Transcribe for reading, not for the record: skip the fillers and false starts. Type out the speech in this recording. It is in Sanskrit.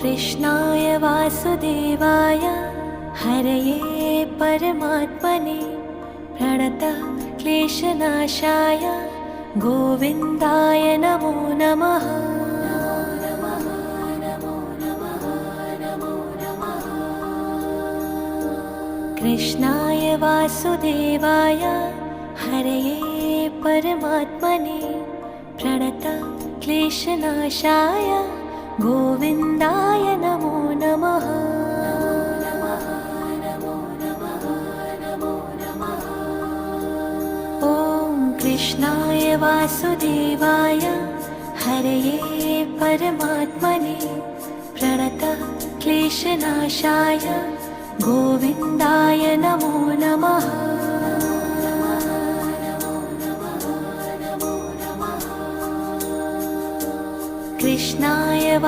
कृष्णाय वासुदेवाय हरये परमात्मने प्रणतः क्लेशनाशाय गोविन्दाय नमो नमः। कृष्णाय वासुदेवाय हरये परमात्मने प्रणतः क्लेशनाशाय गोविन्दाय नमो नमः। ॐ कृष्णाय वासुदेवाय हरये परमात्मने प्रणतः क्लेशनाशाय गोविन्दाय नमो नमः। कृष्णाय